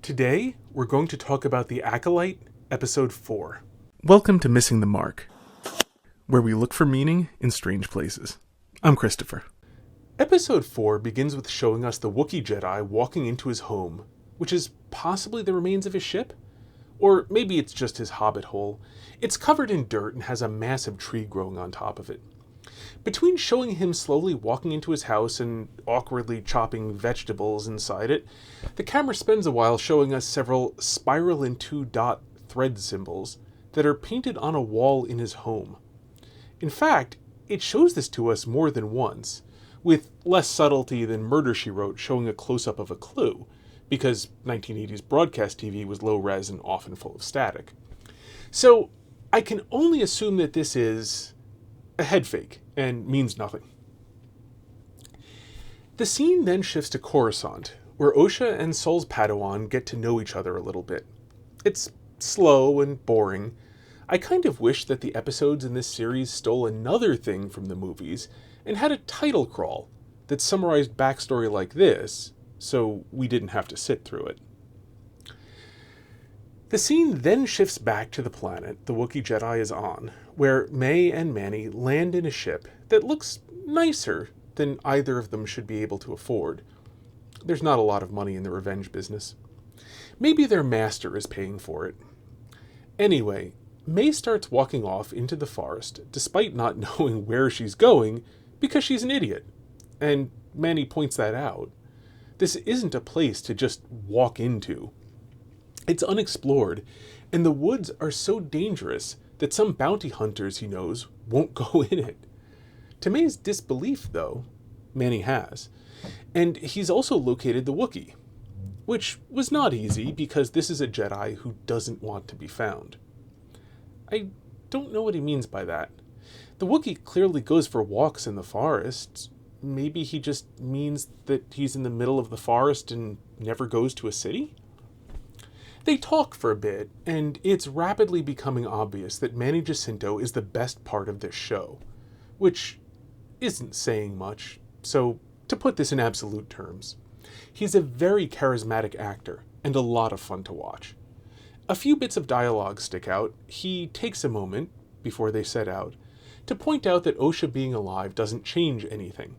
Today, we're going to talk about The Acolyte, Episode 4. Welcome to Missing the Mark, where we look for meaning in strange places. I'm Christopher. Episode 4 begins with showing us the Wookie Jedi walking into his home, which is possibly the remains of his ship? Or maybe it's just his hobbit hole. It's covered in dirt and has a massive tree growing on top of it. Between showing him slowly walking into his house and awkwardly chopping vegetables inside it, the camera spends a while showing us several spiral and two-dot thread symbols that are painted on a wall in his home. In fact, it shows this to us more than once, with less subtlety than Murder, She Wrote showing a close-up of a clue, because 1980s broadcast TV was low-res and often full of static. So, I can only assume that this is a head fake and means nothing. The scene then shifts to Coruscant, where Osha and Sol's Padawan get to know each other a little bit. It's slow and boring. I kind of wish that the episodes in this series stole another thing from the movies and had a title crawl that summarized backstory like this, so we didn't have to sit through it. The scene then shifts back to the planet the Wookiee Jedi is on, where May and Manny land in a ship that looks nicer than either of them should be able to afford. There's not a lot of money in the revenge business. Maybe their master is paying for it. Anyway, May starts walking off into the forest, despite not knowing where she's going, because she's an idiot. And Manny points that out. This isn't a place to just walk into. It's unexplored, and the woods are so dangerous that some bounty hunters he knows won't go in it. To May's disbelief, though, Manny has. And he's also located the Wookiee, which was not easy because this is a Jedi who doesn't want to be found. I don't know what he means by that. The Wookiee clearly goes for walks in the forest. Maybe he just means that he's in the middle of the forest and never goes to a city? They talk for a bit, and it's rapidly becoming obvious that Manny Jacinto is the best part of this show, which isn't saying much, so to put this in absolute terms, he's a very charismatic actor and a lot of fun to watch. A few bits of dialogue stick out. He takes a moment, before they set out, to point out that Osha being alive doesn't change anything.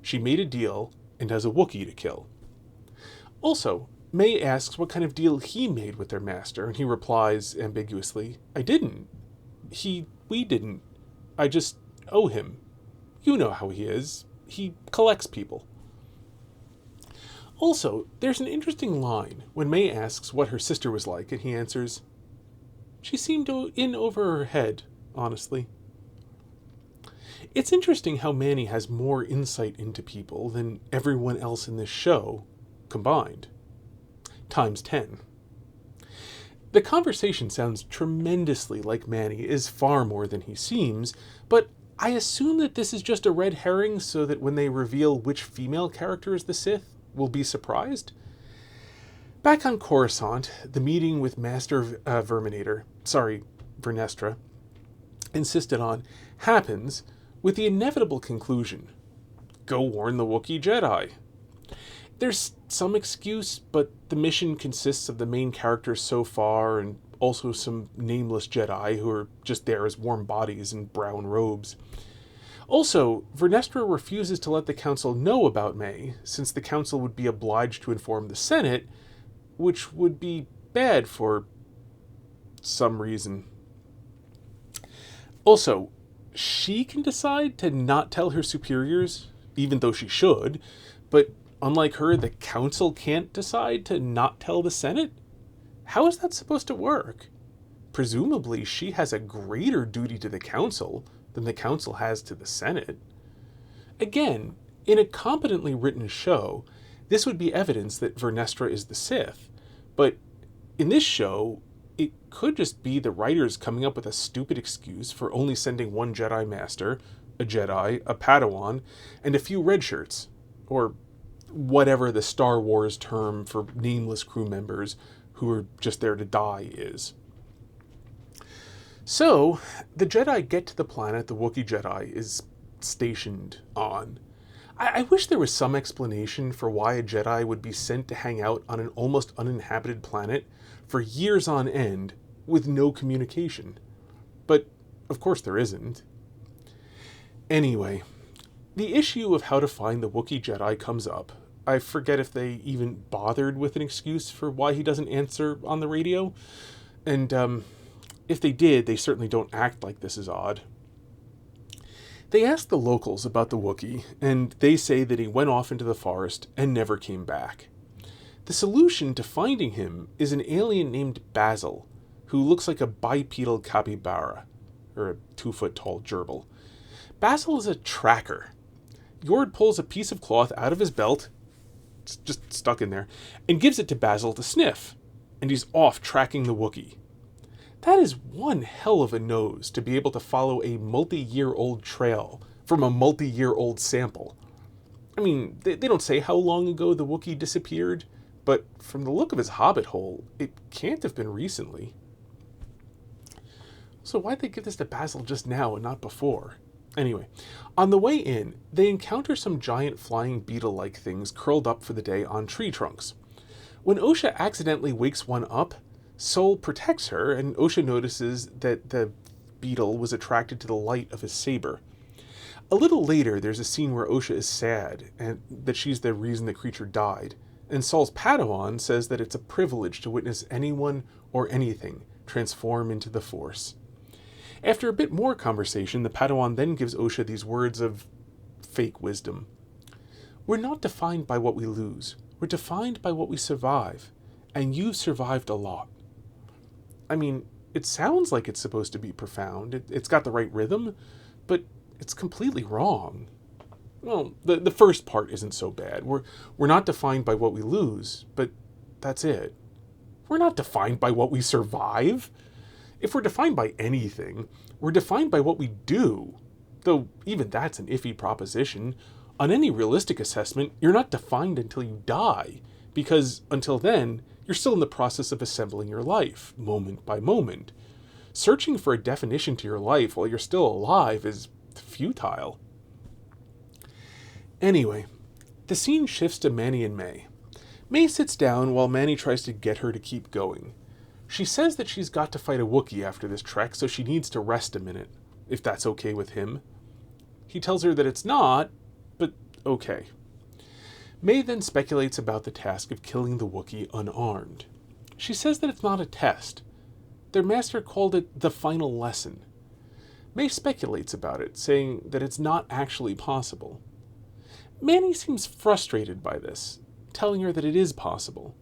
She made a deal and has a Wookiee to kill. Also, May asks what kind of deal he made with their master, and he replies ambiguously, I didn't. We didn't. I just owe him. You know how he is. He collects people. Also, there's an interesting line when May asks what her sister was like, and he answers, she seemed in over her head, honestly. It's interesting how Manny has more insight into people than everyone else in this show combined. Times 10. The conversation sounds tremendously like Manny is far more than he seems, but I assume that this is just a red herring so that when they reveal which female character is the Sith, we'll be surprised. Back on Coruscant, the meeting with Master Vernestra, insisted on, happens with the inevitable conclusion. Go warn the Wookiee Jedi. There's some excuse, but the mission consists of the main characters so far and also some nameless Jedi who are just there as warm bodies in brown robes. Also, Vernestra refuses to let the Council know about May, since the Council would be obliged to inform the Senate, which would be bad for some reason. Also, she can decide to not tell her superiors, even though she should, but unlike her, the Council can't decide to not tell the Senate? How is that supposed to work? Presumably, she has a greater duty to the Council than the Council has to the Senate. Again, in a competently written show, this would be evidence that Vernestra is the Sith, but in this show, it could just be the writers coming up with a stupid excuse for only sending one Jedi Master, a Jedi, a Padawan, and a few red shirts, or whatever the Star Wars term for nameless crew members who are just there to die is. So, the Jedi get to the planet the Wookiee Jedi is stationed on. I wish there was some explanation for why a Jedi would be sent to hang out on an almost uninhabited planet for years on end with no communication. But, of course, there isn't. Anyway, the issue of how to find the Wookiee Jedi comes up. I forget if they even bothered with an excuse for why he doesn't answer on the radio. And, if they did, they certainly don't act like this is odd. They ask the locals about the Wookiee, and they say that he went off into the forest and never came back. The solution to finding him is an alien named Basil, who looks like a bipedal capybara, or a 2-foot-tall gerbil. Basil is a tracker. Yord pulls a piece of cloth out of his belt, it's just stuck in there, and gives it to Basil to sniff, and he's off tracking the Wookiee. That is one hell of a nose to be able to follow a multi-year-old trail from a multi-year-old sample. I mean, they don't say how long ago the Wookiee disappeared, but from the look of his hobbit hole, it can't have been recently. So why'd they give this to Basil just now and not before? Anyway, on the way in, they encounter some giant flying beetle-like things curled up for the day on tree trunks. When Osha accidentally wakes one up, Sol protects her, and Osha notices that the beetle was attracted to the light of his saber. A little later, there's a scene where Osha is sad, and that she's the reason the creature died, and Sol's Padawan says that it's a privilege to witness anyone or anything transform into the Force. After a bit more conversation, the Padawan then gives Osha these words of fake wisdom. We're not defined by what we lose. We're defined by what we survive. And you've survived a lot. I mean, it sounds like it's supposed to be profound. It's got the right rhythm, but it's completely wrong. Well, the first part isn't so bad. We're not defined by what we lose, but that's it. We're not defined by what we survive. If we're defined by anything, we're defined by what we do. Though even that's an iffy proposition. On any realistic assessment, you're not defined until you die, because until then, you're still in the process of assembling your life, moment by moment. Searching for a definition to your life while you're still alive is futile. Anyway, the scene shifts to Manny and May. May sits down while Manny tries to get her to keep going. She says that she's got to fight a Wookiee after this trek, so she needs to rest a minute, if that's okay with him. He tells her that it's not, but okay. May then speculates about the task of killing the Wookiee unarmed. She says that it's not a test. Their master called it the final lesson. May speculates about it, saying that it's not actually possible. Manny seems frustrated by this, telling her that it is possible.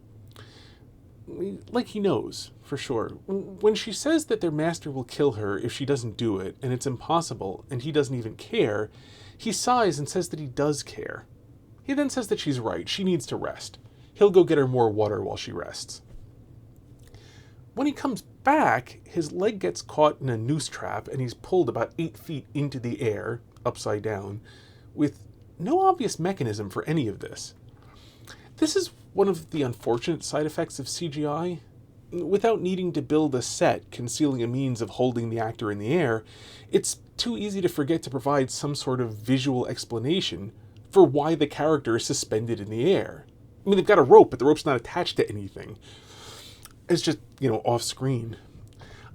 Like he knows, for sure. When she says that their master will kill her if she doesn't do it, and it's impossible, and he doesn't even care, he sighs and says that he does care. He then says that she's right, she needs to rest. He'll go get her more water while she rests. When he comes back, his leg gets caught in a noose trap and he's pulled about 8 feet into the air, upside down, with no obvious mechanism for any of this. This is one of the unfortunate side effects of CGI. Without needing to build a set concealing a means of holding the actor in the air, it's too easy to forget to provide some sort of visual explanation for why the character is suspended in the air. I mean, they've got a rope, but the rope's not attached to anything. It's just, off screen.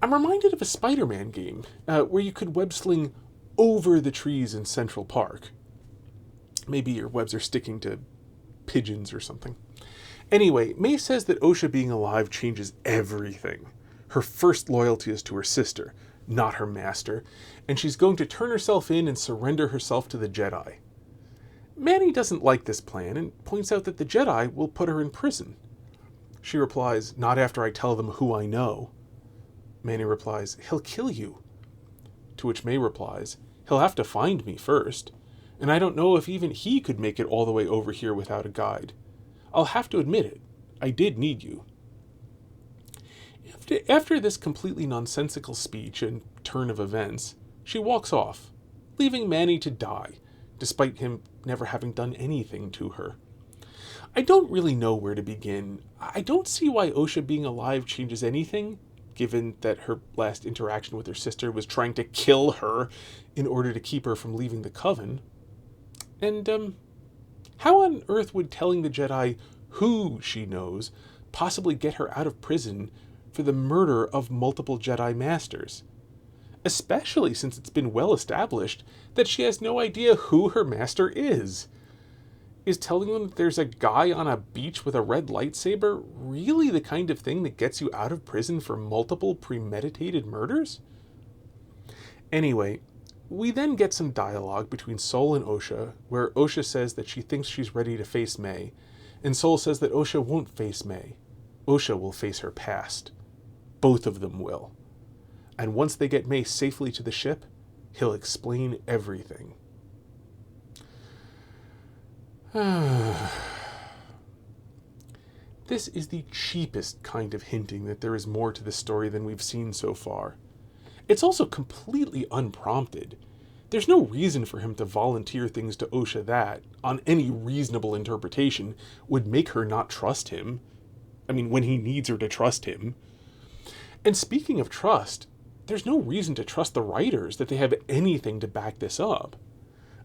I'm reminded of a Spider-Man game where you could web sling over the trees in Central Park. Maybe your webs are sticking to pigeons or something. Anyway, May says that Osha being alive changes everything. Her first loyalty is to her sister, not her master, and she's going to turn herself in and surrender herself to the Jedi. Manny doesn't like this plan and points out that the Jedi will put her in prison. She replies, not after I tell them who I know. Manny replies, he'll kill you. To which May replies, he'll have to find me first, and I don't know if even he could make it all the way over here without a guide. I'll have to admit it, I did need you. After this completely nonsensical speech and turn of events, she walks off, leaving Manny to die, despite him never having done anything to her. I don't really know where to begin. I don't see why Osha being alive changes anything, given that her last interaction with her sister was trying to kill her in order to keep her from leaving the coven. And, How on earth would telling the Jedi who she knows possibly get her out of prison for the murder of multiple Jedi Masters? Especially since it's been well established that she has no idea who her master is. Is telling them that there's a guy on a beach with a red lightsaber really the kind of thing that gets you out of prison for multiple premeditated murders? Anyway, we then get some dialogue between Sol and Osha, where Osha says that she thinks she's ready to face May, and Sol says that Osha won't face May. Osha will face her past. Both of them will. And once they get May safely to the ship, he'll explain everything. This is the cheapest kind of hinting that there is more to the story than we've seen so far. It's also completely unprompted. There's no reason for him to volunteer things to Osha that, on any reasonable interpretation, would make her not trust him. I mean, when he needs her to trust him. And speaking of trust, there's no reason to trust the writers that they have anything to back this up.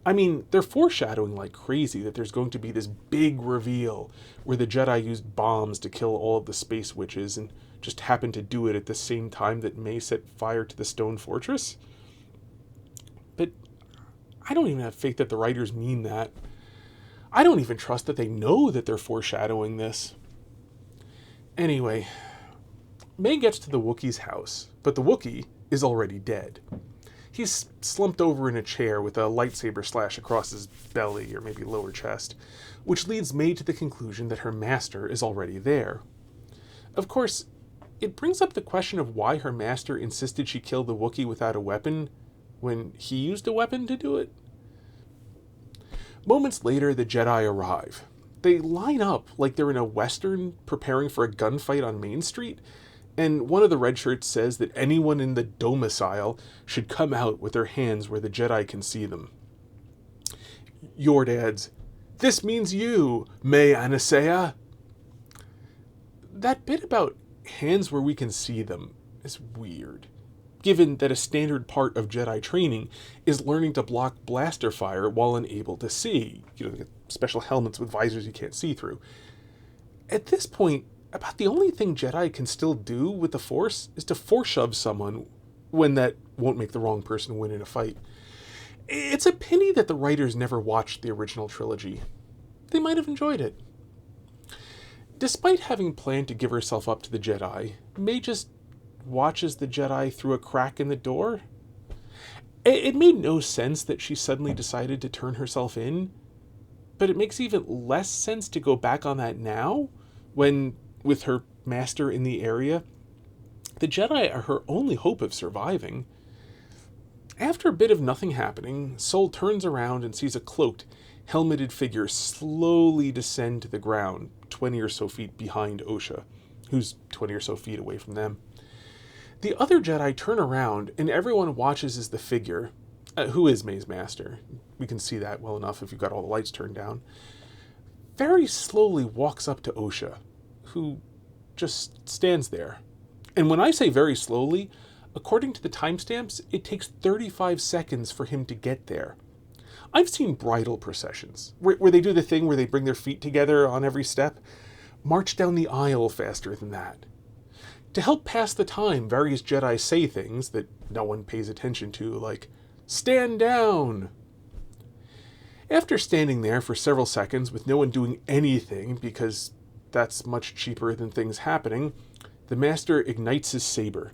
I mean, they're foreshadowing like crazy that there's going to be this big reveal where the Jedi used bombs to kill all of the space witches and just happened to do it at the same time that May set fire to the stone fortress. But I don't even have faith that the writers mean that. I don't even trust that they know that they're foreshadowing this. Anyway, May gets to the Wookiee's house, but the Wookiee is already dead. He's slumped over in a chair with a lightsaber slash across his belly, or maybe lower chest, which leads May to the conclusion that her master is already there. Of course, it brings up the question of why her master insisted she kill the Wookiee without a weapon, when he used a weapon to do it. Moments later, the Jedi arrive. They line up like they're in a western preparing for a gunfight on Main Street, and one of the red shirts says that anyone in the domicile should come out with their hands where the Jedi can see them. Yord adds, "This means you, May Anasea." That bit about hands where we can see them is weird, given that a standard part of Jedi training is learning to block blaster fire while unable to see. Special helmets with visors you can't see through. At this point, about the only thing Jedi can still do with the Force is to force shove someone when that won't make the wrong person win in a fight. It's a pity that the writers never watched the original trilogy. They might have enjoyed it. Despite having planned to give herself up to the Jedi, May just watches the Jedi through a crack in the door. It made no sense that she suddenly decided to turn herself in, but it makes even less sense to go back on that now, when, with her master in the area, the Jedi are her only hope of surviving. After a bit of nothing happening, Sol turns around and sees a cloaked, helmeted figure slowly descend to the ground, 20 or so feet behind Osha, who's 20 or so feet away from them. The other Jedi turn around, and everyone watches as the figure, who is May's master, we can see that well enough if you've got all the lights turned down, very slowly walks up to Osha, who just stands there. And when I say very slowly, according to the timestamps, it takes 35 seconds for him to get there. I've seen bridal processions, where they do the thing where they bring their feet together on every step. March down the aisle faster than that. To help pass the time, various Jedi say things that no one pays attention to, like, "Stand down!" After standing there for several seconds with no one doing anything, because that's much cheaper than things happening, the Master ignites his saber.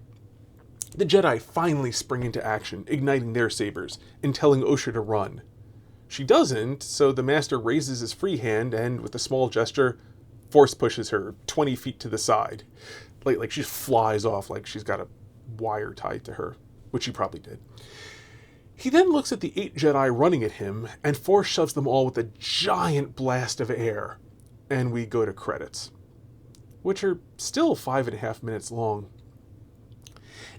The Jedi finally spring into action, igniting their sabers, and telling Osha to run. She doesn't, so the Master raises his free hand and, with a small gesture, force pushes her 20 feet to the side. Like she flies off like she's got a wire tied to her, which she probably did. He then looks at the 8 Jedi running at him and force shoves them all with a giant blast of air. And we go to credits, which are still 5.5 minutes long.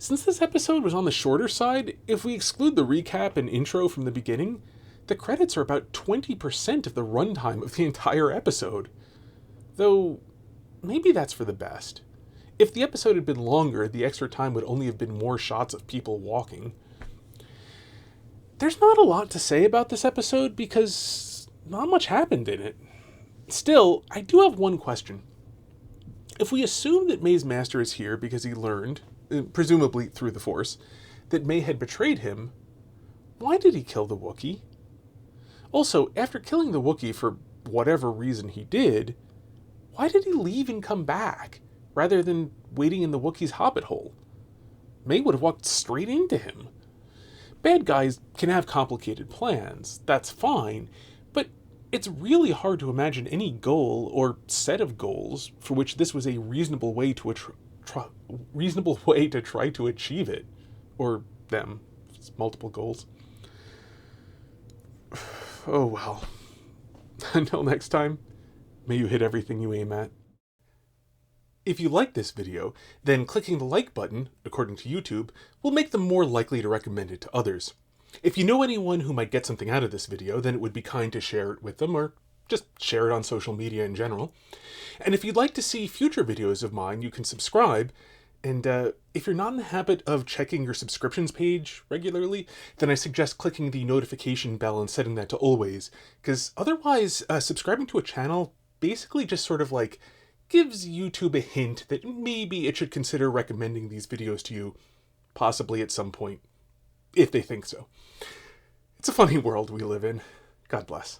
Since this episode was on the shorter side, if we exclude the recap and intro from the beginning, the credits are about 20% of the runtime of the entire episode. Though, maybe that's for the best. If the episode had been longer, the extra time would only have been more shots of people walking. There's not a lot to say about this episode because not much happened in it. Still, I do have one question. If we assume that May's master is here because he learned, presumably through the Force, that May had betrayed him, why did he kill the Wookiee? Also, after killing the Wookiee for whatever reason he did, why did he leave and come back, rather than waiting in the Wookiee's hobbit hole? May would have walked straight into him. Bad guys can have complicated plans, that's fine, but it's really hard to imagine any goal or set of goals for which this was a reasonable way to try to achieve it. Or them. It's multiple goals. Oh well. Until next time, may you hit everything you aim at. If you like this video, then clicking the like button, according to YouTube, will make them more likely to recommend it to others. If you know anyone who might get something out of this video, then it would be kind to share it with them, or just share it on social media in general. And if you'd like to see future videos of mine, you can subscribe. And if you're not in the habit of checking your subscriptions page regularly, then I suggest clicking the notification bell and setting that to always, because otherwise subscribing to a channel basically just sort of like gives YouTube a hint that maybe it should consider recommending these videos to you, possibly at some point, if they think so. It's a funny world we live in. God bless.